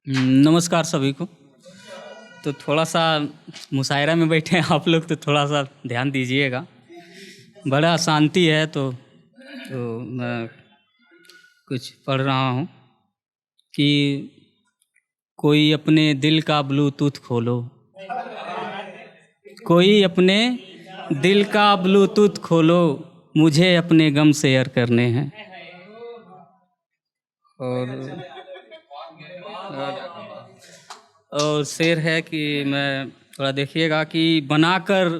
नमस्कार सभी को। तो थोड़ा सा मुशायरा में बैठे हैं आप लोग, तो थोड़ा सा ध्यान दीजिएगा। बड़ा शांति है तो मैं कुछ पढ़ रहा हूँ कि कोई अपने दिल का ब्लूटूथ खोलो, कोई अपने दिल का ब्लूटूथ खोलो, मुझे अपने गम शेयर करने हैं। और शेर है कि मैं थोड़ा देखिएगा कि बनाकर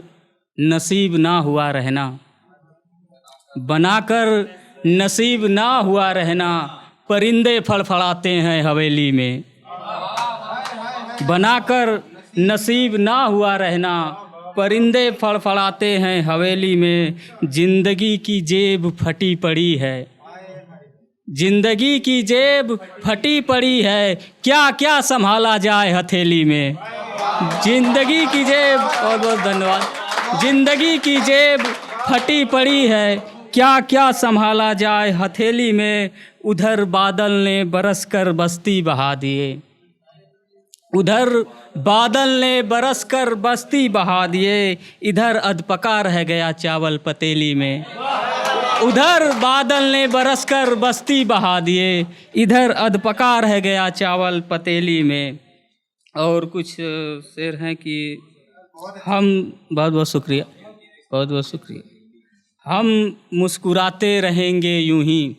नसीब ना हुआ रहना, बनाकर नसीब ना हुआ रहना, परिंदे फड़फड़ाते हैं हवेली में। बनाकर नसीब ना हुआ रहना, परिंदे फड़फड़ाते हैं हवेली में। जिंदगी की जेब फटी पड़ी है, जिंदगी की जेब फटी पड़ी है, क्या क्या संभाला जाए हथेली में। जिंदगी की जेब, बहुत बहुत धन्यवाद। जिंदगी की जेब फटी पड़ी है, क्या क्या संभाला जाए हथेली में। उधर बादल ने बरस कर बस्ती बहा दिए, उधर बादल ने बरस कर बस्ती बहा दिए, इधर अधपका रह गया चावल पतीली में। उधर बादल ने बरस कर बस्ती बहा दिए, इधर अधपका रह गया चावल पतीली में। और कुछ शेर हैं कि हम, बहुत बहुत शुक्रिया, बहुत बहुत शुक्रिया। हम मुस्कुराते रहेंगे यूं ही,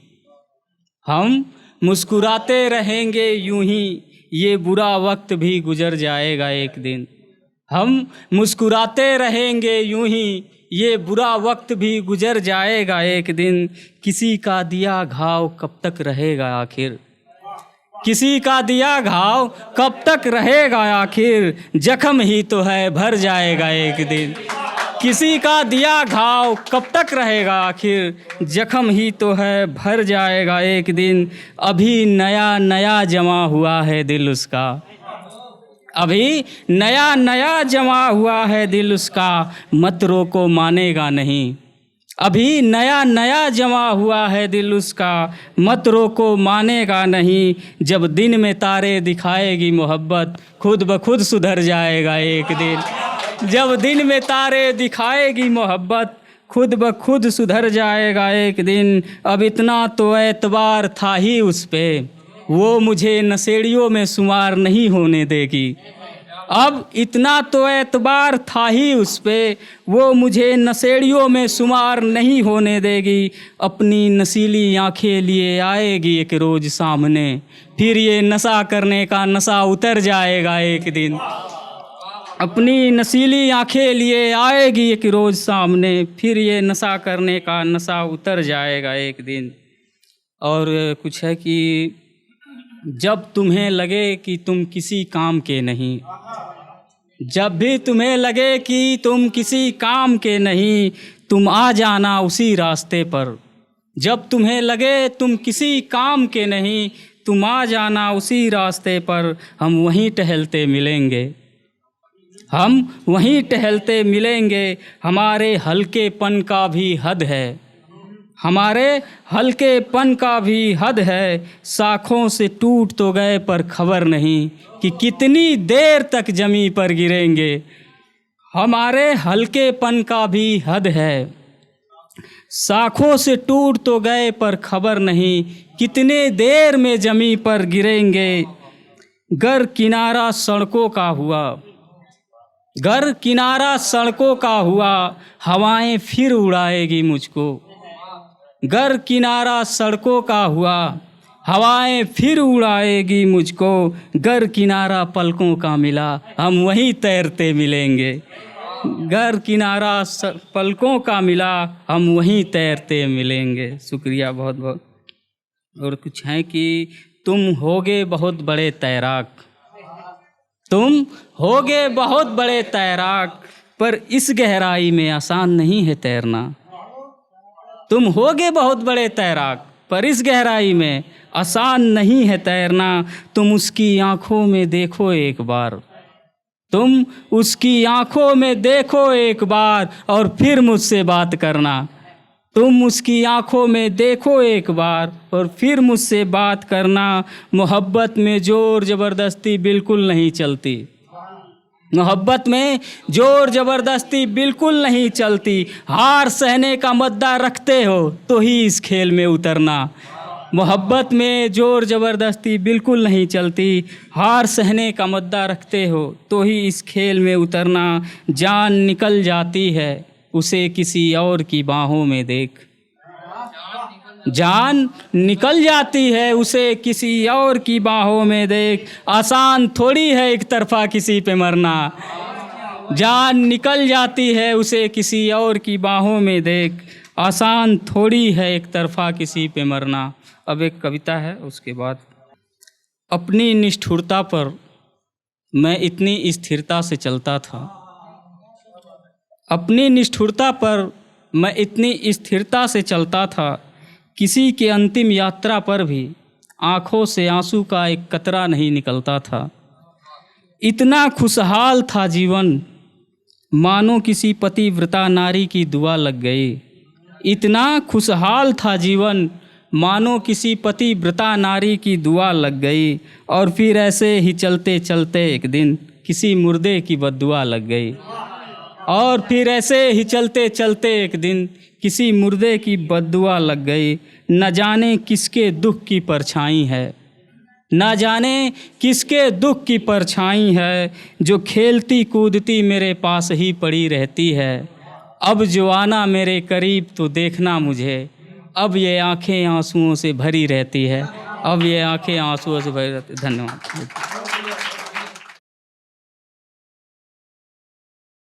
हम मुस्कुराते रहेंगे यूं ही, ये बुरा वक्त भी गुजर जाएगा एक दिन। हम मुस्कुराते रहेंगे यूं ही, ये बुरा वक्त भी गुजर जाएगा एक दिन। किसी का दिया घाव कब तक रहेगा आखिर, किसी का दिया घाव कब तक रहेगा आखिर, जख्म ही तो है भर जाएगा एक दिन। किसी का दिया घाव कब तक रहेगा आखिर, जख्म ही तो है भर जाएगा एक दिन। अभी नया नया जमा हुआ है दिल उसका, अभी नया नया जमा हुआ है दिल उसका, मत रोको मानेगा नहीं। अभी नया नया जमा हुआ है दिल उसका, मत रोको मानेगा नहीं। जब दिन में तारे दिखाएगी मोहब्बत, खुद ब खुद सुधर जाएगा एक दिन। जब दिन में तारे दिखाएगी मोहब्बत, खुद ब खुद सुधर जाएगा एक दिन। अब इतना तो एतबार था ही उस पे, वो मुझे नशेड़ियों में शुमार नहीं होने देगी। अब इतना तो एतबार था ही उस पे, वो मुझे नशेड़ियों में शुमार नहीं होने देगी। अपनी नशीली आंखें लिए आएगी एक रोज़ सामने, फिर ये नशा करने का नशा उतर जाएगा एक दिन। अपनी नशीली आंखें लिए आएगी एक रोज़ सामने, फिर ये नशा करने का नशा उतर जाएगा एक दिन। और कुछ है कि जब तुम्हें लगे कि तुम किसी काम के नहीं, जब भी तुम्हें लगे कि तुम किसी काम के नहीं, तुम आ जाना उसी रास्ते पर। जब तुम्हें लगे तुम किसी काम के नहीं, तुम आ जाना उसी रास्ते पर। हम वहीं टहलते मिलेंगे, हम वहीं टहलते मिलेंगे। हमारे हल्केपन का भी हद है, हमारे हल्केपन का भी हद है। शाखों से टूट तो गए पर खबर नहीं कि कितनी देर तक जमी पर गिरेंगे। हमारे हल्केपन का भी हद है, शाखों से टूट तो गए पर खबर नहीं कितने देर में जमी पर गिरेंगे। गर किनारा सड़कों का हुआ, गर किनारा सड़कों का हुआ, हवाएं फिर उड़ाएगी मुझको। गर किनारा सड़कों का हुआ, हवाएं फिर उड़ाएगी मुझको। गर किनारा पलकों का मिला, हम वहीं तैरते मिलेंगे। गर किनारा पलकों का मिला, हम वहीं तैरते मिलेंगे। शुक्रिया बहुत बहुत। और कुछ है कि तुम होगे बहुत बड़े तैराक, तुम होगे बहुत बड़े तैराक, पर इस गहराई में आसान नहीं है तैरना। तुम होगे बहुत बड़े तैराक, पर इस गहराई में आसान नहीं है तैरना। तुम उसकी आंखों में देखो एक बार, तुम उसकी आंखों में देखो एक बार, और फिर मुझसे बात करना। तुम उसकी आंखों में देखो एक बार और फिर मुझसे बात करना। मोहब्बत में ज़ोर ज़बरदस्ती बिल्कुल नहीं चलती। मोहब्बत में ज़ोर ज़बरदस्ती बिल्कुल नहीं चलती। हार सहने का मद्दा रखते हो तो ही इस खेल में उतरना। मोहब्बत में ज़ोर ज़बरदस्ती बिल्कुल नहीं चलती। हार सहने का मद्दा रखते हो तो ही इस खेल में उतरना। जान निकल जाती है उसे किसी और की बाहों में देख। जान निकल जाती है उसे किसी और की बाहों में देख। आसान थोड़ी है एक तरफा किसी पे मरना। जान निकल जाती है उसे किसी और की बाहों में देख। आसान थोड़ी है एक तरफा किसी पे मरना। अब एक कविता है उसके बाद। अपनी निष्ठुरता पर मैं इतनी स्थिरता से चलता था। अपनी निष्ठुरता पर मैं इतनी स्थिरता से चलता था। किसी के अंतिम यात्रा पर भी आँखों से आंसू का एक कतरा नहीं निकलता था। इतना खुशहाल था जीवन मानो किसी पतिव्रता नारी की दुआ लग गई। इतना खुशहाल था जीवन मानो किसी पतिव्रता नारी की दुआ लग गई। और फिर ऐसे ही चलते चलते एक दिन किसी मुर्दे की बद्दुआ लग गई। और फिर ऐसे ही चलते चलते एक दिन किसी मुर्दे की बद्दुआ लग गई। न जाने किसके दुख की परछाई है, न जाने किसके दुख की परछाई है, जो खेलती कूदती मेरे पास ही पड़ी रहती है। अब जो आना मेरे करीब तो देखना मुझे, अब ये आंखें आंसुओं से भरी रहती है। अब ये आंखें आंसुओं से भरी रहती। धन्यवाद।